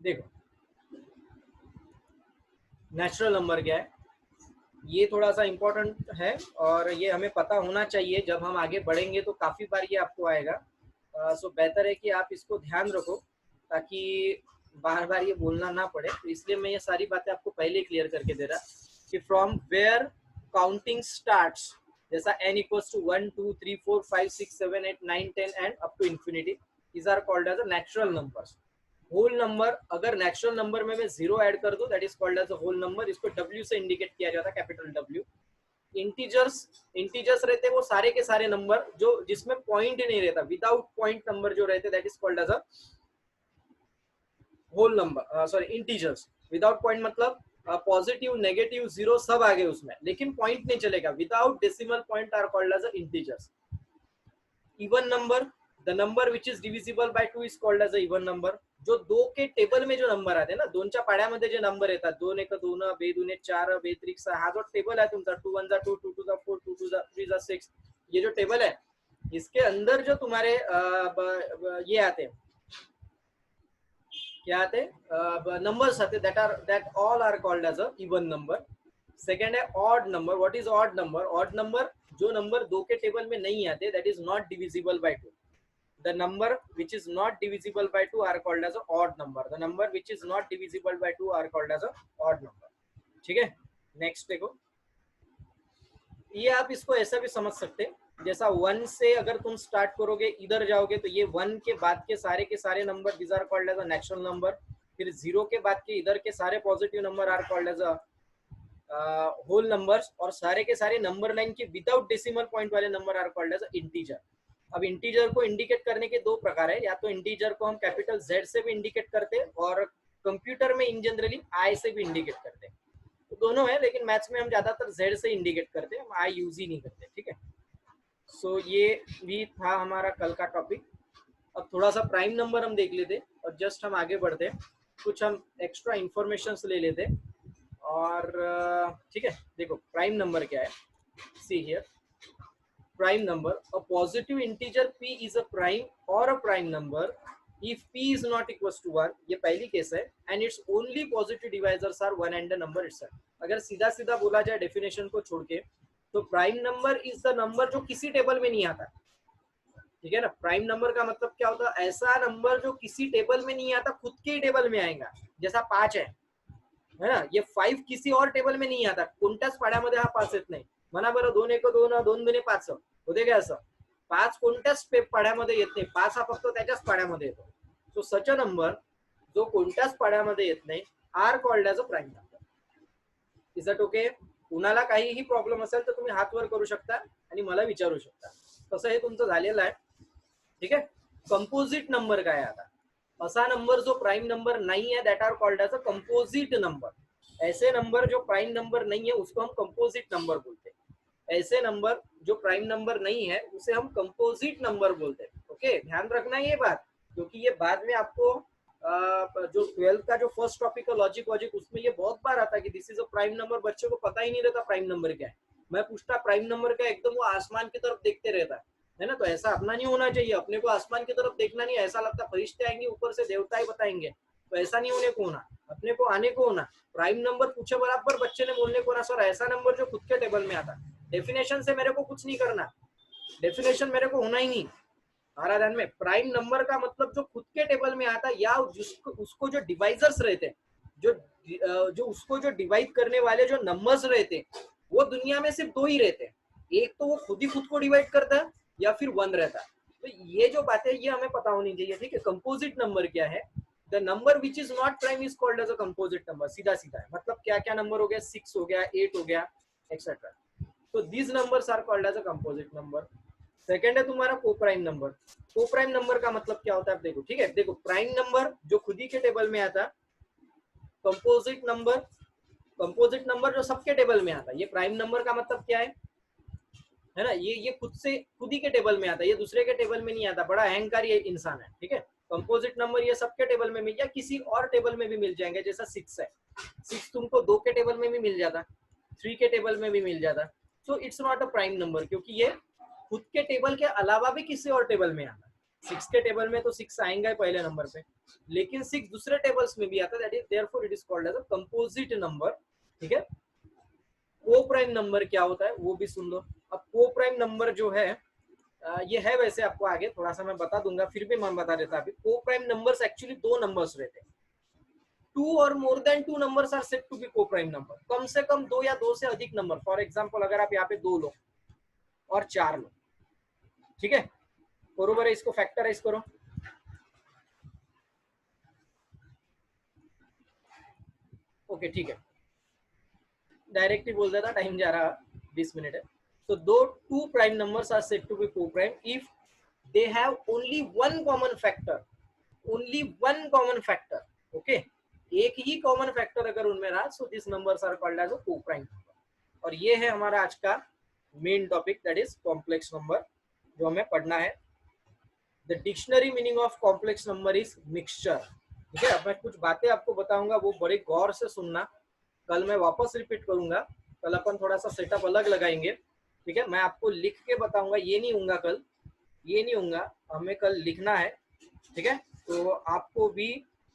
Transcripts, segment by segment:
देखो natural number क्या है, ये थोड़ा सा इम्पोर्टेंट है और ये हमें पता होना चाहिए। जब हम आगे बढ़ेंगे तो काफ़ी बार ये आपको आएगा। सो बेहतर है कि आप इसको ध्यान रखो ताकि बार बार ये बोलना ना पड़े। तो इसलिए मैं ये सारी बातें आपको पहले क्लियर करके दे रहा कि फ्रॉम वेयर काउंटिंग स्टार्ट्स, जैसा n equals to 1 2 3 4 5 6 7 8 9 10 and up to infinity, these are called as a natural numbers. Whole number, अगर नेचुरल नंबर में मैं जीरो ऐड कर दूं that is called as a whole number. इसको W से indicate किया जाता है, कैपिटल W। इंटीजर्स, इंटीजर्स रहते हैं वो सारे के सारे नंबर जो जिसमें पॉइंट नहीं रहता, विदाउट पॉइंट नंबर जो रहते that is called as a whole number, sorry integers. Without point मतलब पॉजिटिव नेगेटिव जीरो सब आ गए उसमें, लेकिन पॉइंट नहीं चलेगा। Without decimal point are called as a integers. Even number, the number which is divisible by 2 is called as a even number. जो दो के टेबल में जो नंबर आते ना, दोनच्या पाड्यामध्ये जे नंबर येतात, 2 एक 2, बे 2 4, बे 3 6, हा जो टेबल है तुमचा 2 1 2, 2 2 4, 2 2 3 6, ये जो टेबल है इसके अंदर जो तुम्हारे ये आते हैं, क्या आते नंबर्स आते, that all are called as a even number. Second है odd number. What is odd number? Odd number जो नंबर दो के टेबल में नहीं आते, that is not divisible by 2। The number which is not divisible by 2 are called as a odd number. The number which is not divisible by 2 are called as a odd number. ठीक है, next देखो, ये आप इसको ऐसा भी समझ सकते हैं, जैसा 1 से अगर तुम स्टार्ट करोगे इधर जाओगे तो ये 1 के बाद के सारे number this are called as a natural number. फिर 0 के बाद के इधर के सारे positive number are called as a whole numbers, और सारे के सारे नंबर लाइन के विदाउट डेसिमल पॉइंट वाले number are called as a integer. अब इंटीजर को इंडिकेट करने के दो प्रकार है, या तो इंटीजर को हम कैपिटल Z से भी इंडिकेट करते हैं और कंप्यूटर में इन जनरली I से भी इंडिकेट करते हैं। तो दोनों है, लेकिन मैथ्स में हम ज्यादातर Z से इंडिकेट करते हैं, हम I यूज ही नहीं करते। ठीक है, सो ये भी था हमारा कल का टॉपिक। अब थोड़ा सा प्राइम नंबर हम देख लेते और जस्ट हम आगे बढ़ते, कुछ हम एक्स्ट्रा इंफॉर्मेशन ले लेते। और ठीक है, देखो प्राइम नंबर क्या है, see here prime number, a positive integer p is a prime or a prime number if p is not equals to 1, ये पहली केस है, and its only positive divisors are 1 and the number itself। अगर सीधा सीधा बोला जाए definition को छोड़ के, तो prime number is the number जो किसी टेबल में नहीं आता। ठीक है ना, प्राइम नंबर का मतलब क्या होता है? ऐसा नंबर जो किसी टेबल में नहीं आता, खुद के ही टेबल में आएगा। जैसा 5 है ना, ये 5 किसी और टेबल में नाही आता, कोणत्याच पाड्यामध्ये हा 5 येत नाही। म्हणा बरं, 2 1 2, 2 2 5 होते काय असं? 5 कोणत्याच पाड्यामध्ये येत नाही, 5 हा फक्त त्याच्याच पाड्यामध्ये येतो। सो सच अ नंबर जो कोणत्याच पाड्यामध्ये येत नाही are called as a prime number. Is it okay? कुणाला काहीही प्रॉब्लेम असेल तर तुम्ही हात वर करू शकता आणि मला विचारू शकता। तसं हे तुमचं झालेलं आहे। ठीक है, कंपोजिट नंबर काय आता? ऐसा नंबर जो प्राइम नंबर नहीं है that are called as a composite number. ऐसे नंबर जो प्राइम नंबर नहीं है उसको हम कंपोजिट नंबर बोलते हैं। ऐसे नंबर जो प्राइम नंबर नहीं है उसे हम कंपोजिट नंबर बोलते हैं। ओके, ध्यान रखना ये बात, क्योंकि ये बाद में आपको जो 12th का जो फर्स्ट टॉपिक है लॉजिक वॉजिक, उसमें ये बहुत बार आता है कि this is a prime number. बच्चे को पता ही नहीं रहता प्राइम नंबर क्या है। मैं पूछता प्राइम नंबर क्या, एकदम वो आसमान की तरफ देखते रहता है ना। तो ऐसा अपना नहीं होना चाहिए, अपने को आसमान की तरफ देखना नहीं, ऐसा लगता फरिश्ते आएंगे ऊपर से देवता ही बताएंगे, तो ऐसा नहीं होने को होना। अपने को आने को होना, प्राइम नंबर पूछे बराबर बच्चे ने बोलने को ना सर ऐसा नंबर जो खुद के टेबल में आता। डेफिनेशन से मेरे को कुछ नहीं करना, डेफिनेशन मेरे को होना ही नहीं। हमारा ध्यान में, प्राइम नंबर का मतलब जो खुद के टेबल में आता या जिसको उसको जो डिवाइजर्स रहते हैं, जो उसको जो डिवाइड करने वाले जो नंबर्स रहते हैं, वो दुनिया में सिर्फ दो ही रहते हैं। एक तो वो खुद ही खुद को डिवाइड करता है या फिर 1 रहता है। तो ये जो बातें ये हमें पता होनी चाहिए। ठीक है, कंपोजिट नंबर क्या है? The number which is not prime is called as a composite number. सीधा सीधा है, मतलब क्या क्या नंबर हो गया, 6 हो गया, 8 हो गया, एक्सेट्रा। तो these numbers are called as a composite number. Second है तुम्हारा coprime number. Coprime number का मतलब क्या होता है? देखो, ठीक है, देखो प्राइम नंबर जो खुद ही के टेबल में आता, कंपोजिट नंबर, कंपोजिट नंबर जो सबके टेबल में आता। ये प्राइम नंबर का मतलब क्या है ना, ये खुद ही के टेबल में आता, ये दूसरे के टेबल में नहीं आता। बड़ा अहंकारी इंसान है। ठीक है, कंपोजिट नंबर ये सबके टेबल में मिल जाए, किसी और टेबल में भी मिल जाएंगे। जैसा 6 है, 6 तुमको 2 के टेबल में भी मिल जाता, 3 के टेबल में भी मिल जाता। So it's not a prime number, क्योंकि ये खुद के टेबल के अलावा भी किसी और टेबल में आता। 6 के टेबल में तो 6 आएंगा ही पहले नंबर पे, लेकिन 6 दूसरे टेबल्स में भी आता है, that is therefore it is called as a composite number. ठीक है, को प्राइम नंबर क्या होता है वो भी सुन लो। अब को प्राइम नंबर जो है ये है वैसे आपको आगे थोड़ा सा मैं बता दूंगा, फिर भी मैं बता देता अभी। को प्राइम नंबर्स एक्चुअली दो नंबर्स रहते हैं, 2 और more than 2 numbers are said to be coprime number. कम से कम 2 या 2 से अधिक नंबर, फॉर एग्जांपल अगर आप यहाँ पे 2 लो और 4 लो, ठीक है, बरोबर है, इसको फैक्टराइज करो। ओके ठीक है, डायरेक्ट ही बोल देता, टाइम जा रहा 20 मिनट है। तो दो two prime numbers are said to be coprime if they have only one common factor, only one common factor. Okay, एक ही कॉमन फैक्टर अगर उनमें रहा, so this numbers are called as a coprime number. और ये है हमारा आज का main topic, that is complex number, जो हमें पढ़ना है। The dictionary meaning of complex number is mixture. ठीक है, अब मैं कुछ बातें आपको बताऊंगा, वो बड़े गौर से सुनना। कल मैं वापस रिपीट करूंगा, कल अपन थोड़ा सा सेटअप अलग लगाएंगे। ठीक है, मैं आपको लिख के बताऊंगा, ये नहीं होगा कल, ये नहीं होगा, हमें कल लिखना है। ठीक है, तो आपको भी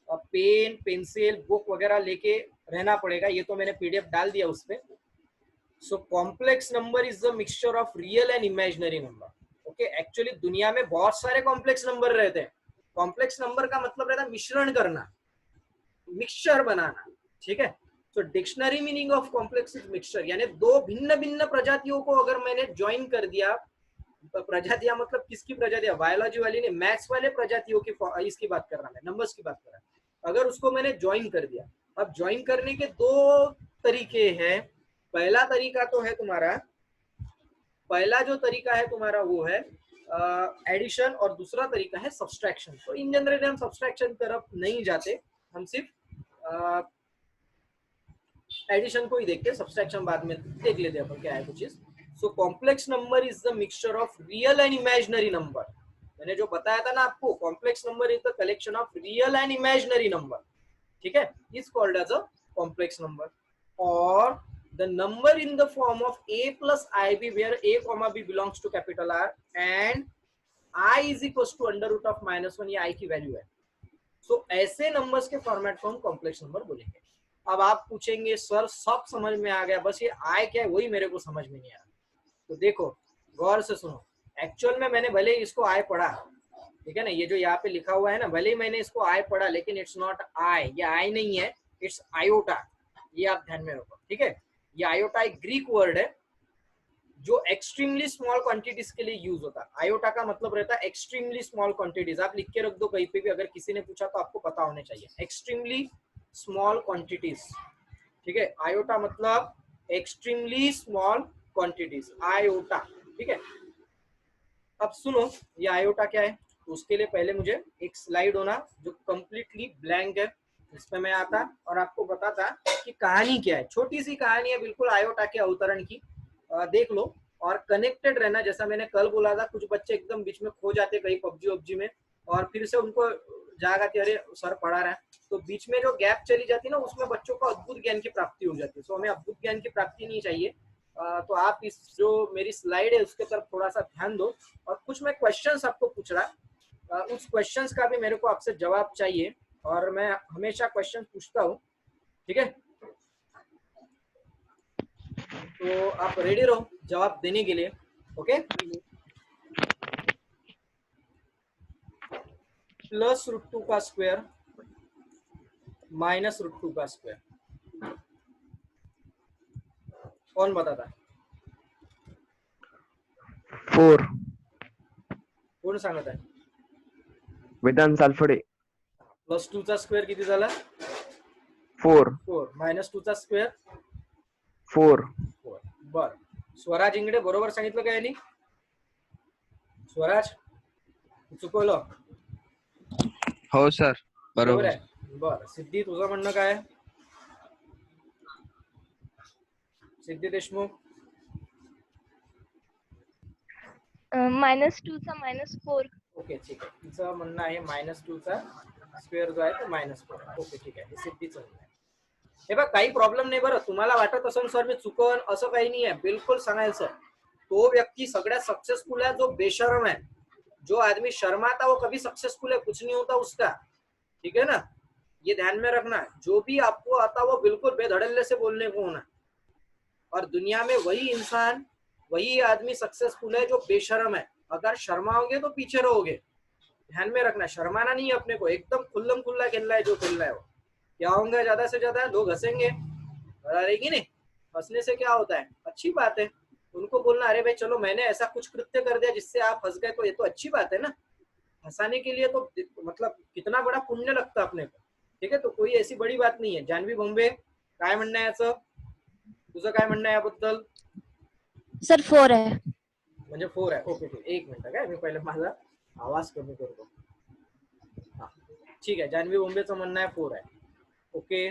पेन पेंसिल बुक वगैरह लेके रहना पड़ेगा। ये तो मैंने पीडीएफ डाल दिया उसमें। सो complex number is the mixture of real and imaginary number. Okay, actually दुनिया में बहुत सारे कॉम्प्लेक्स नंबर रहते हैं। कॉम्प्लेक्स नंबर का मतलब रहता है मिश्रण करना, मिक्सचर बनाना। ठीक है, तो dictionary meaning of complex is mixture, यानी दो भिन्न भिन्न प्रजातियों को अगर मैंने ज्वाइन कर दिया, प्रजातियां मतलब किसकी प्रजातियां, बायोलॉजी वाली ने, मैथ्स वाले प्रजातियों की, इसकी बात कर रहा मैं, नंबर्स की बात कर रहा। अगर उसको मैंने ज्वाइन कर दिया, अब ज्वाइन करने के दो तरीके हैं। पहला तरीका तो है तुम्हारा, पहला जो तरीका है तुम्हारा वो है एडिशन, और दूसरा तरीका है सब्सट्रैक्शन। तो इन जनरल हम सब्सट्रैक्शन तरफ नहीं जाते, हम सिर्फ एडिशन को ही देखते हैं, सब्सट्रैक्शन बाद में देख लेते हैं अपन क्या है कुछ चीज। So complex number is the mixture of real and imaginary number. मैंने जो बताया था ना आपको, complex number is the collection of real and imaginary number. ठीक है, is called as a complex number. और the number in the form of a plus ib where a comma b belongs to capital R and I is equals to under root of -1, ये i की value है। सो ऐसे numbers के format को हम complex number बोलेंगे। अब आप पूछेंगे सर सब समझ में आ गया, बस ये i क्या है वही मेरे को समझ में नहीं आ रहा। तो देखो गौर से सुनो, एक्चुअल में मैंने भले ही इसको i पढ़ा, ठीक है ना, ये जो यहाँ पे लिखा हुआ है ना, भले ही मैंने इसको i पढ़ा, लेकिन इट्स नॉट i, ये i नहीं है, इट्स आयोटा। ये आप ध्यान में रखो। ठीक है, ये आयोटा एक ग्रीक वर्ड है जो एक्सट्रीमली स्मॉल क्वांटिटीज के लिए यूज होता है। आयोटा का मतलब रहता है एक्सट्रीमली स्मॉल क्वांटिटीज। आप लिख के रख दो कहीं पे भी, अगर किसी ने पूछा तो आपको पता होने चाहिए, एक्सट्रीमली स्मॉल क्वांटिटीज। ठीक है, आयोटा मतलब एक्सट्रीमली स्मॉल क्वांटिटीज, आयोटा। ठीक है, अब सुनो ये आयोटा क्या है, तो उसके लिए पहले मुझे एक स्लाइड होना जो कंप्लीटली ब्लैंक है, इस पे मैं आता और आपको बताता कि कहानी क्या है। छोटी सी कहानी है बिल्कुल आयोटा के अवतरण की, देख लो और कनेक्टेड रहना। जैसा मैंने कल बोला था, कुछ बच्चे एकदम बीच में खो जाते कहीं पबजी वब्जी में, और फिर से उनको जागा कि अरे सर पढ़ा रहा है, तो बीच में जो गैप चली जाती है ना, उसमें बच्चों को अद्भुत ज्ञान की प्राप्ति हो जाती है। तो हमें अद्भुत ज्ञान की प्राप्ति नहीं चाहिए। तो आप इस जो मेरी स्लाइड है उसके तरफ थोड़ा सा ध्यान दो, और कुछ मैं क्वेश्चंस आपको पूछ रहा, उस क्वेश्चंस का भी मेरे को आपसे जवाब चाहिए, और मैं हमेशा क्वेश्चन पूछता हूँ। ठीक है, तो आप रेडी रहो जवाब देने के लिए। ओके, +√2 का स्क्वायर -√2 का स्क्वायर, कौन बताता है? 4 कोण सांगत आहे? वेदांत सालफडे। +2 चा स्क्वेअर किती झाला? 4 4 -2 चा स्क्वेअर 4 4। बर, स्वराज इंगडे बरोबर सांगितलं का यांनी? स्वराज चुकवलं? हो सर, बरोबर बरोबर। आहे। बर, सिद्धी तुझं म्हणणं काय आहे? सिद्धी देशमुख -2 चा -4। ओके ठीक आहे, तिचं म्हणणं आहे -2 चा स्क्वेअर जो आहे तो -4। ओके ठीक आहे, हे सिद्धीचं म्हणणं आहे। हे बघ काही प्रॉब्लेम नाही बरं, तुम्हाला वाटत असेल सर मी चुकन, असं काही नाही आहे, बिलकुल सांगायचं। तो व्यक्ती सगळ्यात सक्सेसफुल आहे जो बेशरम आहे, जो आदमी शर्माता वो कभी सक्सेसफुल है कुछ नहीं होता उसका, ठीक है ना, ये ध्यान में रखना। जो भी आपको आता वो बिल्कुल बेधड़ल्ले से बोलने को होना, और दुनिया में वही इंसान वही आदमी सक्सेसफुल है जो बेशर्म है। अगर शर्माओगे तो पीछे रहोगे, ध्यान में रखना। शर्माना नहीं है अपने को, एकदम खुल्लम खुल्ला खेलना है, जो खेलना है वो। क्या होगा ज्यादा से ज्यादा लोग हंसेंगे, रहेगी नहीं, हंसने से क्या होता है, अच्छी बात है। उनको बोलना अरे भाई चलो मैंने ऐसा कुछ कृत्य कर दिया जिससे आप हंस गए, तो ये तो अच्छी बात है ना। हंसाने के लिए तो मतलब कितना बड़ा पुण्य लगता है अपने को, ठीक आहे। तो कोई ऐसी बडी बात नाही आहे। जान्हवी भोंबे काय म्हणणं आहे याचं, तुझं काय म्हणणं आहे याबद्दल? सर 4 आहे. म्हणजे 4 आहे, ओके ठीक, एक मिनिट काय मी पहिले माझा आवाज कमी करतो। हा ठीक आहे, जान्हवी भोंबेचं म्हणणं आहे 4 आहे, ओके।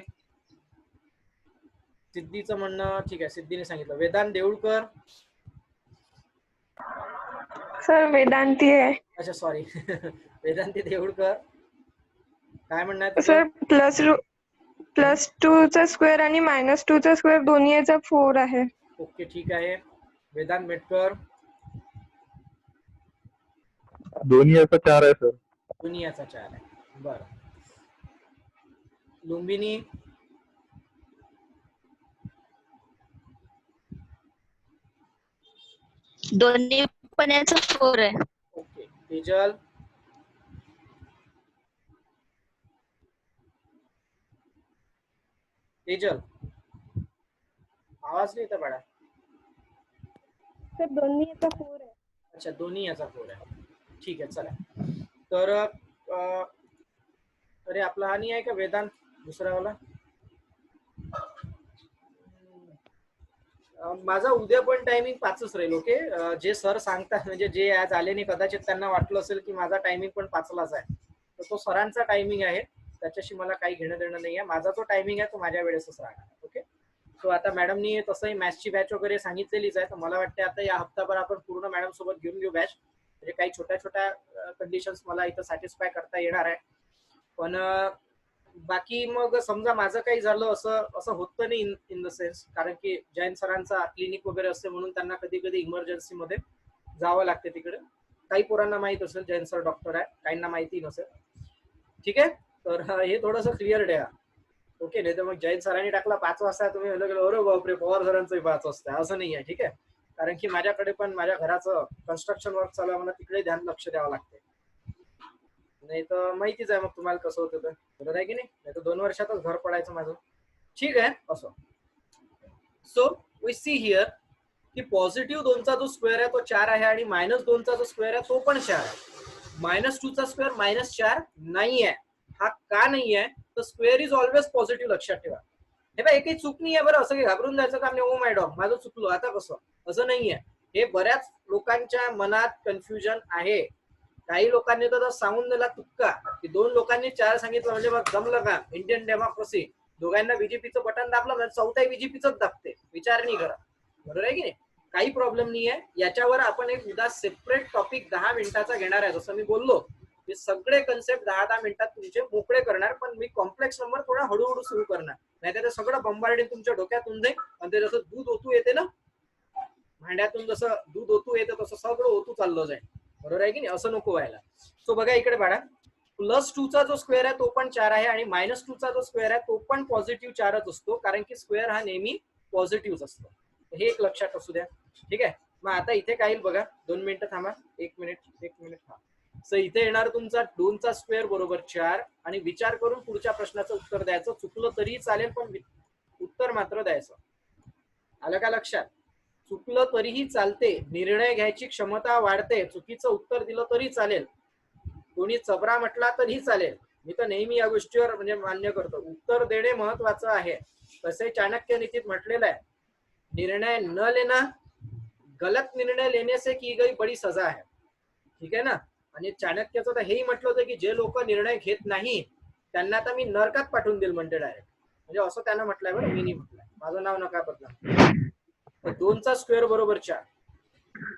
सिद्धीचं म्हणणं ठीक आहे, सिद्धीने सांगितलं। वेदांत देऊळकर सर वेदांती आहे। अच्छा सॉरी वेदांती देऊळकर काय म्हणणं आहे तुझं? सर +2 चा स्क्वेअर आणि -2 चा स्क्वेअर दोन्ही याचा 4 आहे। ओके ठीक आहे। वेदांत मेटकर दोन्ही याचा 4 आहे सर। दोन्ही याचा 4 आहे, बरं। लुंबिनी दोन्ही पण याचा 4 आहे। ओके। तेजल तेजल आवाज नाही येत बाळा। सर दोन्ही याचा 4 आहे। अच्छा दोन्ही याचा 4 आहे, ठीक आहे चला। तर अरे आपला हा नाही आहे का वेदांत दुसरावाला? माझा उद्या पण टायमिंग 5च राहील, ओके। जे सर सांगतात म्हणजे जे आज आले नाही कदाचित त्यांना वाटलं असेल की माझा टायमिंग पण 5लाच आहे, तर तो सरांचा टायमिंग आहे, त्याच्याशी मला काही घेणं देणं नाही आहे। माझा जो टायमिंग आहे तो माझ्या वेळेसच राहणार, ओके। सो आता मॅडमनी तसंही मॅथ्सची बॅच वगैरे सांगितलेलीच आहे, तर मला वाटते आता या हप्ताभर आपण पूर्ण मॅडम सोबत घेऊन घेऊ बॅच, म्हणजे काही छोट्या छोट्या कंडिशन्स मला इथं सॅटिस्फाय करता येणार आहे। पण बाकी मग समजा माझं काही झालं असं होतं नाही इन द सेन्स, कारण की जैन सरांचा क्लिनिक वगैरे असते म्हणून त्यांना कधी कधी इमर्जन्सी मध्ये जावं लागते तिकडे। काही पोरांना माहित असेल जैन सर डॉक्टर आहे, काहींना माहिती नसेल, ठीक आहे। तर हे थोडंसं क्लिअर द्या, ओके। नाही तर मग जैन सरांनी टाकला 5 वाजता, तुम्ही अरे बापरे पवार सरांचंही 5 वाजता, असं नाही आहे, ठीक आहे। कारण की माझ्याकडे पण माझ्या घराचं कन्स्ट्रक्शन वर्क चालू आहे, मला तिकडे ध्यान लक्ष द्यावं लागते, नाही तर माहितीच आहे मग तुम्हाला कसं होतं तर, बरोबर आहे की नाही तर 2 वर्षातच घर पडायचं माझं, ठीक आहे असं। सो वी सी हिअर की पॉझिटिव्ह 2चा जो स्क्वेअर आहे तो 4 आहे आणि -2चा जो स्क्वेअर आहे तो पण 4 आहे। -2चा स्क्वेअर -4 नाही आहे, हा का नाही आहे तर स्क्वेअर इज ऑलवेज पॉझिटिव्ह, लक्षात ठेवा। हे बघा एकही चूक नाही आहे बरं, असं काही घाबरून जायचं काम नाही, ओ माय डॉग माझं चुकलो आता कसं, असं नाही आहे। हे बऱ्याच लोकांच्या मनात कन्फ्युजन आहे। काही लोकांनी तर सांगून दिला तुक्का की 2 लोकांनी 4 सांगितलं म्हणजे मग जमलं का, इंडियन डेमोक्रेसी, दोघांना बीजेपीचं बटन दाबलं म्हणजे चौथाही बीजेपीचंच दाबते, विचार नाही करा, बरोबर आहे की नाही, काही प्रॉब्लेम नाही आहे। याच्यावर आपण एक उद्या सेपरेट टॉपिक 10 मिनिटाचा घेणार आहे, जसं मी बोललो मी सगळे कन्सेप्ट 10-10 मिनिटात तुमचे मोकळे करणार, पण मी कॉम्प्लेक्स नंबर थोडा हळूहळू सुरू करणार, नाही तर सगळं बंबार्डिंग तुमच्या डोक्यातून जाईल आणि ते जसं दूध ओतू येते ना भांड्यातून, जसं दूध ओतू येतं तसं सगळं ओतू चाललं जाईल, बरोबर आहे की नाही, असं नको व्हायला। सो बघा इकडे बाळा, +2चा जो स्क्वेअर आहे तो पण 4 आहे आणि -2चा जो स्क्वेअर आहे तो पण पॉझिटिव्ह 4च असतो, कारण की स्क्वेअर हा नेहमी पॉझिटिव्ह असतो, हे एक लक्षात असू द्या, ठीक आहे। मग आता इथे काय येईल बघा, 2 मिनिटं थांबा, 1 मिनिट हा। सो इथे येणार तुमचा 2चा स्क्वेअर बरोबर 4 आणि विचार करून पुढच्या प्रश्नाचं उत्तर द्यायचं, चुकलं तरी चालेल पण उत्तर मात्र द्यायचं, आलं का लक्षात? चुकलं तरीही चालते, निर्णय घ्यायची क्षमता वाढते, चुकीचं उत्तर दिलं तरी चालेल, कोणी चबरा म्हटला तरी चालेल, मी तर नेहमी या गोष्टीवर म्हणजे मान्य करतो, उत्तर देणे महत्वाचं आहे। तसे चाणक्य नीतीत म्हटलेलं आहे, निर्णय न लेना गलत निर्णय लेने से की गई बड़ी सजा है, ठीक आहे ना। आणि चाणक्याचं तर हेही म्हटलं होतं की जे लोक निर्णय घेत नाही त्यांना तर मी नरकात पाठवून देईल म्हणते डायरेक्ट, म्हणजे असं त्यानं म्हटलंय बरं, मी नाही म्हटलंय, माझं नाव नका बदला। 2चा स्क्वेअर बरोबर 4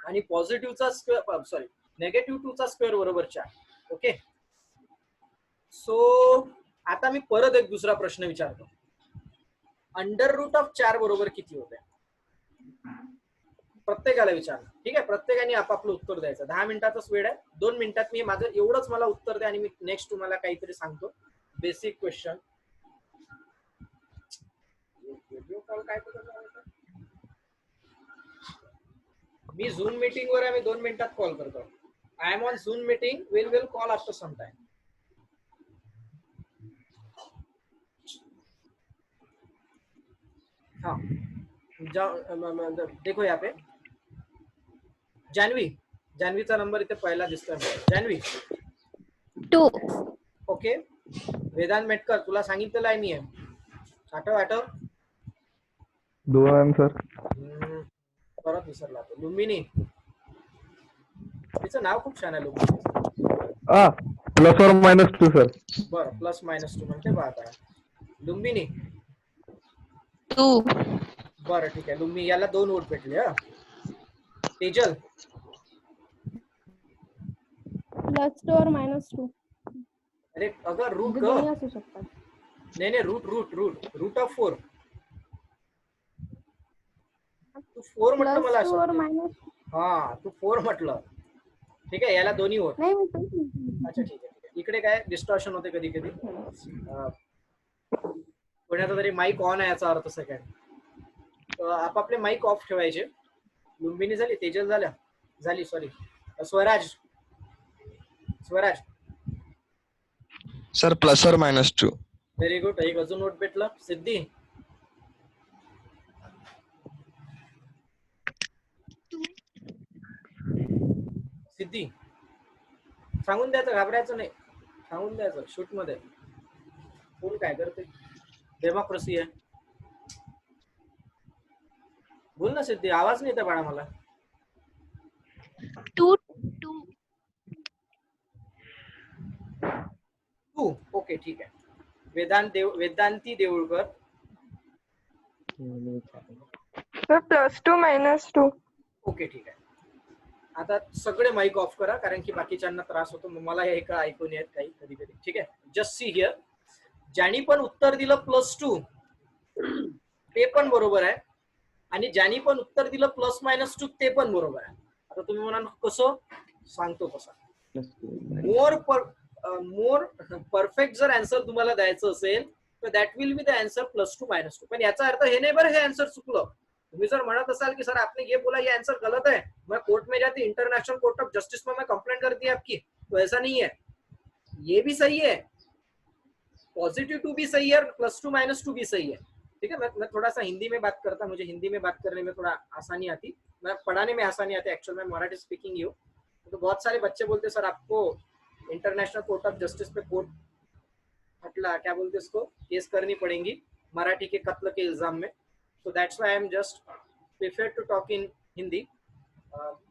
आणि पॉझिटिव्हचा स्क्वेअर सॉरी नेगेटिव्ह 2चा स्क्वेअर बरोबर 4, ओके। सो आता मी परत एक दुसरा प्रश्न विचारतो, √4 बरोबर किती होते? प्रत्येकाला विचारणार. ठीक आहे, प्रत्येकाने आपापलं उत्तर द्यायचं. 10 मिनिटाचाच वेळ आहे. 2 मिनिटात मी माझं एवढंच मला उत्तर द्या आणि मी नेक्स्ट तुम्हाला काहीतरी सांगतो. Basic question. व्हिडिओ कॉल काय करतो मी झूम मीटिंग वर आहे. मी 2 मिनिटात कॉल करतो. I am on Zoom meeting. Will call after some time. हाँ देखो यहाँ पे जानवीचा नंबर इथे पहिला दिसतोय. जानवी 2. ओके. वेदांत मेटकर तुला सांगितलेलं आहे मी. आठव 2 आहे सर. परत विसरला तो. लुंबिनी, तिचं नाव खूप छान आहे लुंबिनी. प्लस और -2 सर. बरं, +-2 म्हणते बा आता. लुंबिनी 2. बरं ठीक आहे. लुंबिनी याला 2 वोट भेटले. हा तेजल +2 और -2 अरे अगर रूट दोन्ही असू शकतात. नाही रूट ऑफ 4. तू 4 म्हटलं मला +2 और असं. हा तू 4 म्हटलं. ठीक आहे, याला दोन्ही वोट. नाही मी अच्छा ठीक आहे. इकडे काय डिस्टॉर्शन होते कधी कधी. कोणाचा तरी माईक ऑन आहे याचा अर्थ सेकंड. आपापले माईक ऑफ ठेवायचे. लुंबिनी झाली, तेजल झाली सॉरी स्वराज सर प्लस और -2. Very good. एक अजून नोट भेटला. सिद्धी सांगून द्यायचं, घाबरायचं नाही. सांगून द्यायचं. शूट मध्ये कोण काय करते. डेमोक्रेसी आहे. बोल ना सिद्धी. आवाज नाही येत बाळा मला. 2. तू ओके ठीक आहे. वेदांती देऊळकर सर +2 -2. ओके ठीक आहे. आता सगळे माईक ऑफ करा कारण की बाकीच्यांना त्रास होतो. मला हे का ऐकून येत काही कधी कधी. ठीक आहे. Just see here. ज्यानी पण उत्तर दिलं +2 ते पण बरोबर आहे आणि ज्यानी पण उत्तर दिलं +-2 ते पण बरोबर आहे. आता तुम्ही म्हणाल कसं सांगतो कसं. मोर परफेक्ट जर आन्सर तुम्हाला द्यायचं असेल तर that will be the answer +2 -2. पण याचा अर्थ हे नाही बरं हे आन्सर चुकलं. तुम्ही जर म्हणत असाल की सर आपने ये बोला ये आंसर गलत है, मैं कोर्ट में जाती, इंटरनेशनल कोर्ट ऑफ जस्टिस में मैं कंप्लेंट करती है आपकी, तो ऐसा नहीं है. ये भी सही है. +2 भी सही है, +2 -2 भी सही है. ठीक है. मैं थोड़ा सा हिंदी में बात करता. मुझे हिंदी में बात करने में थोड़ा आसानी आती. मैं पढ़ाने में आसानी आती. एक्चुअल में मराठी स्पीकिंग हूँ. तो बहुत सारे बच्चे बोलते सर आपको इंटरनेशनल कोर्ट ऑफ जस्टिस पे कोर्ट हटला क्या बोलते उसको केस करनी पड़ेगी मराठी के कत्ल के इल्जाम में. So that's why I'm just prefer to talk in Hindi.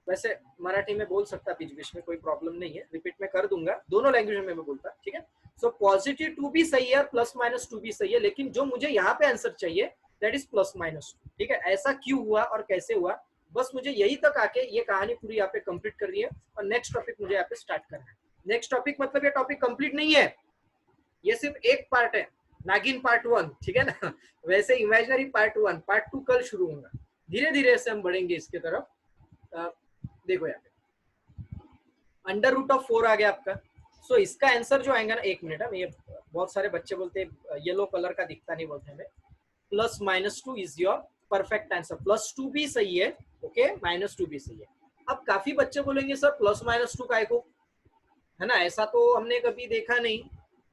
वैसे मराठी में बोल सकता बीच बीच में, कोई प्रॉब्लम नहीं है. रिपीट में कर दूंगा. दोनों लैंग्वेज में मैं बोलता. ठीक है. सो +2 भी सही है, +-2 भी सही है, लेकिन जो मुझे यहाँ पे आंसर चाहिए दैट इज +-2. ठीक है. ऐसा क्यों हुआ और कैसे हुआ, बस मुझे यही तक आके ये कहानी पूरी यहाँ पे कंप्लीट करनी है और नेक्स्ट टॉपिक मुझे यहाँ पे स्टार्ट करना है. नेक्स्ट टॉपिक मतलब ये टॉपिक कंप्लीट नहीं है, ये सिर्फ एक पार्ट है. नागिन पार्ट 1. ठीक है ना. वैसे इमेजिनरी पार्ट 1, पार्ट 2 कल शुरू होगा. धीरे धीरे से हम बढ़ेंगे इसके तरफ. देखो यहाँ पे √4 आ गया आपका. सो इसका आंसर जो आएगा ना, 1 मिनट है. ये बहुत सारे बच्चे बोलते हैं येलो कलर का दिखता नहीं, बोलते हैं +-2 इज योर परफेक्ट आंसर. +2 भी सही है. ओके. -2 भी सही है. अब काफी बच्चे बोलेंगे सर +-2 काय को, है ना, ऐसा तो हमने कभी देखा नहीं,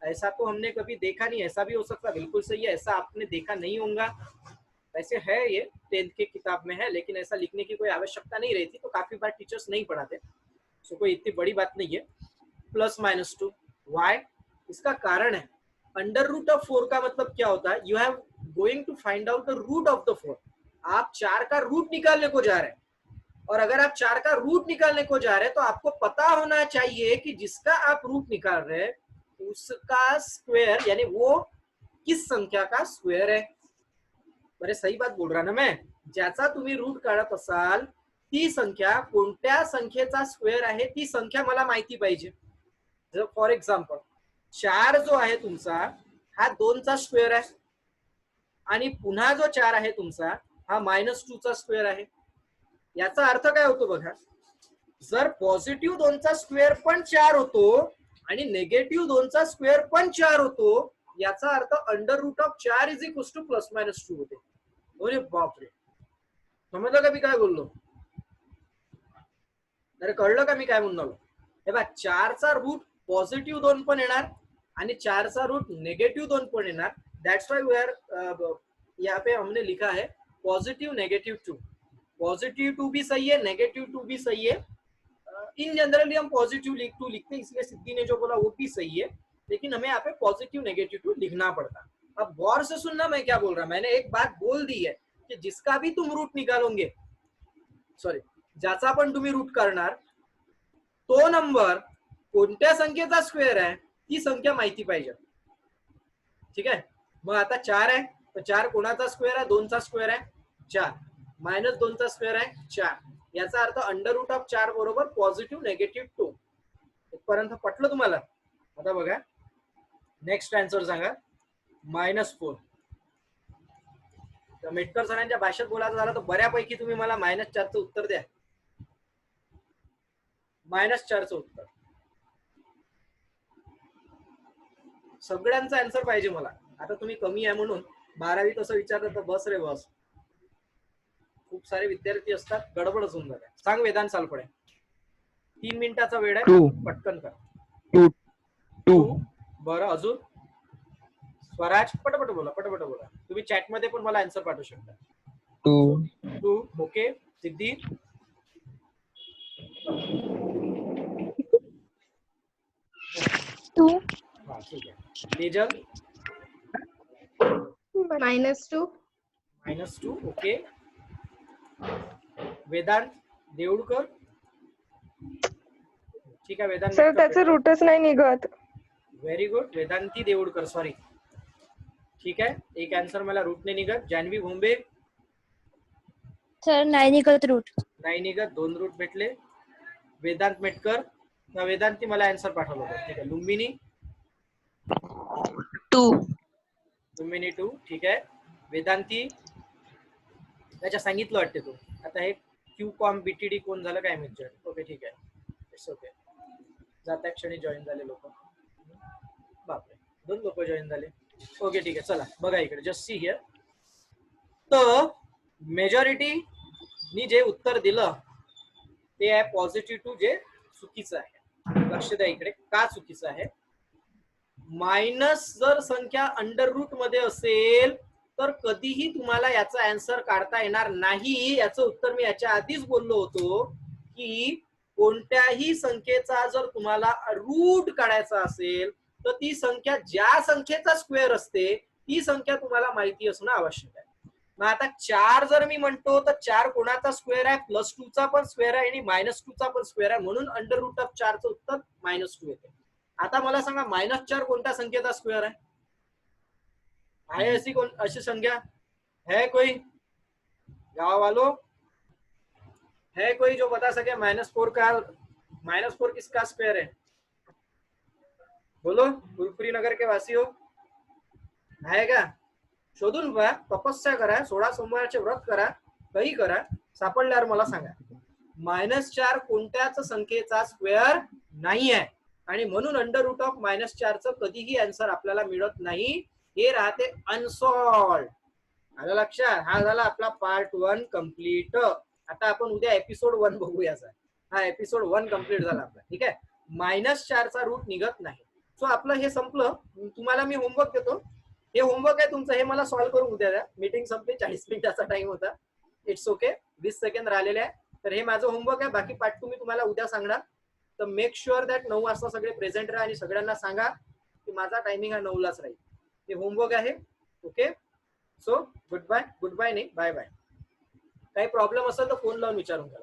ऐसा तो हमने कभी देखा नहीं. ऐसा भी हो सकता है. बिल्कुल सही है. ऐसा आपने देखा नहीं होगा. वैसे है ये 10th की किताब में है, लेकिन ऐसा लिखने की कोई आवश्यकता नहीं रहती, तो काफी बार टीचर्स नहीं पढ़ाते. सो कोई इतनी बड़ी बात नहीं है. +-2 वाई, इसका कारण है √4 का मतलब क्या होता है. You have going to find out the root of the 4. आप 4 का रूट निकालने को जा रहे हैं, और अगर आप 4 का रूट निकालने को जा रहे हैं तो आपको पता होना चाहिए कि जिसका आप रूट निकाल रहे हैं उसका स्क्वायर, यानी वो किस संख्या का स्क्वायर है. बरे सही बात बोल रहा ना मैं. ज्याचा तुम्ही रूट काढत असाल ती संख्या कोणत्या संख्येचा स्क्वेअर आहे ती संख्या मला माहिती पाहिजे. फॉर एक्झाम्पल 4 जो आहे तुमचा हा 2 चा स्क्वेअर आहे, आणि पुन्हा जो 4 आहे तुमचा हा -2 चा स्क्वेअर आहे. याचा अर्थ काय होतो बघा, जर पॉझिटिव्ह 2चा स्क्वेअर पण 4 होतो आणि निगेटिव्ह 2चा स्क्वेअर पण 4 होतो, याचा अर्थ under root of 4 is equal to plus minus 2 होते. अरे बापरे, समजलं का मी काय बोललो? अरे कळलं का मी काय म्हणलो? हे बघा, 4चा रूट पॉझिटिव्ह 2 पण येणार आणि 4चा रूट नेगेटिव्ह 2 पण येणार. दैट्स व्हाई वी आर यहाँ पे हमने लिखा है पॉजिटिव नेगेटिव 2. पॉजिटिव 2 भी सही है, नेगेटिव 2 भी सही है. इन जनरली हम पॉजिटिव 2 लिखते हैं, इसलिए सिद्धि ने जो बोला वो भी सही है, लेकिन हमें यहाँ पे पॉजिटिव नेगेटिव 2 लिखना पड़ता. अब गौर से सुनना मैं क्या बोल रहा. मैंने एक बात बोल दी है की जिसका भी तुम रूट निकालोगे, सॉरी ज्याचा पण तुम्ही रूट करणार, तो नंबर कोणत्या संख्येचा स्क्वेअर आहे ती संख्या माहिती पाहिजे. ठीक आहे. मग आता 4 आहे, तर 4 कोणाचा स्क्वेअर आहे? 2चा स्क्वेअर आहे 4, मायनस 2चा स्क्वेअर आहे 4. याचा अर्थ अंडर रूट ऑफ 4 बरोबर पॉझिटिव्ह नेगेटिव्ह 2. इथपर्यंत पटलं तुम्हाला? आता बघा नेक्स्ट आन्सर सांगा. -4. तर मेटकर सरांच्या भाषेत बोलायचं झालं तर बऱ्यापैकी तुम्ही मला -4चं उत्तर द्या. -4चं उत्तर सगळ्यांचा आन्सर पाहिजे मला. आता तुम्ही कमी आहे म्हणून 12वीत असं विचारलं तर बस रे बस. खूप सारे विद्यार्थी असतात, गडबडच होऊन जाते. सांग वेदांत सालपडे. 3 मिनिटाचा वेळ आहे, 2. पटकन कर. 2. बरं, अजून स्वराज पटपट बोला, पटपट बोला. तुम्ही चॅट मध्ये पण मला आन्सर पाठवू शकता. 2. ओके. सिद्धी 2. हा ठीक आहे. तेजल -2. -2. ओके. वेदांत देऊळकर. ठीक आहे वेदांत. सर त्याचं रूटच नाही निघत. Very good. Vedanti Deulkar, sorry. ठीक आहे, एक आन्सर मला रूट नाही निघत. जान्हवी भोंबे सर नाही निघत रूट. नाही निघत, 2 रूट भेटले. वेदांत मेटकर, वेदांती मला आन्सर पाठवलं होतं. ठीक आहे. लुंबिनी 2. 2. ठीक आहे. वेदांती त्याच्या सांगितलं वाटते तू. आता हे क्यू कॉम बीटीडी कोण झालं काय माहिती. ओके ठीक आहे, इट्स ओके. जात्या क्षणी जॉईन झाले लोक. बापरे, 2 लोक जॉईन झाले. ओके ठीक आहे. चला बघा इकडे, जस्ट सी हिअर. तर मेजॉरिटीनी जे उत्तर दिलं ते आहे पॉझिटिव्ह 2, जे चुकीचं आहे. लक्ष द्या इकडे, का चुकीचं आहे. मायनस जर संख्या अंडर रूट मध्ये असेल तर कधीही तुम्हाला याचा आन्सर काढता येणार नाही. याचं उत्तर मी याच्या आधीच बोललो होतो की कोणत्याही संख्येचा जर तुम्हाला रूट काढायचा असेल तर ती संख्या ज्या संख्येचा स्क्वेअर असते ती संख्या तुम्हाला माहिती असणं आवश्यक आहे. मग आता 4 जर मी म्हणतो तर 4 कोणाचा स्क्वेअर आहे? +2चा पण स्क्वेअर आहे आणि -2चा पण स्क्वेअर आहे, म्हणून अंडर रूट ऑफ 4चं उत्तर -2 येते. आता मला सांगा -4 कोणत्या संख्येचा स्क्वेअर आहे? अशी संख्या है कोई? गाँव वालों है कोई जो बता सके -4 किसका स्क्वायर है? बोलो, फुलपुरी नगर के वासी हो, है का? शोधून पहा, तपस्या करा, 16 सोमवारचे व्रत करा, काही करा, सापडल्यावर मला सांगा. -4 कोणत्याच संख्येचा स्क्वेअर नाही आहे आणि म्हणून अंडर रूट ऑफ -4चं कधीही आन्सर आपल्याला मिळत नाही. हे राहते अनसॉल्ड. आलं लक्षात? हा झाला आपला पार्ट 1 कम्प्लीट. आता आपण उद्या एपिसोड 1 बघूया. हा एपिसोड 1 कम्प्लीट झाला आपला. ठीक आहे. -4चा रूट निघत नाही. सो आपलं हे संपलं. तुम्हाला मी होमवर्क देतो. हे होमवर्क आहे तुमचं, हे मला सॉल्व्ह करून उद्या द्या. मीटिंग संपली, 40 मिनिटाचा टाइम होता. It's okay. 20 सेकंद राहिलेले आहे. तर हे माझं होमवर्क आहे. बाकी पार्ट तुम्ही तुम्हाला उद्या सांगणार. तर मेक शुअर दॅट 9 वाजता सगळे प्रेझेंट राहा आणि सगळ्यांना सांगा की माझा टायमिंग हा 9लाच राहील. हे होमवर्क आहे. Okay. So good bye. Good bye नाही, बाय बाय. काही प्रॉब्लेम असेल तर फोन लावून विचारून घ्या.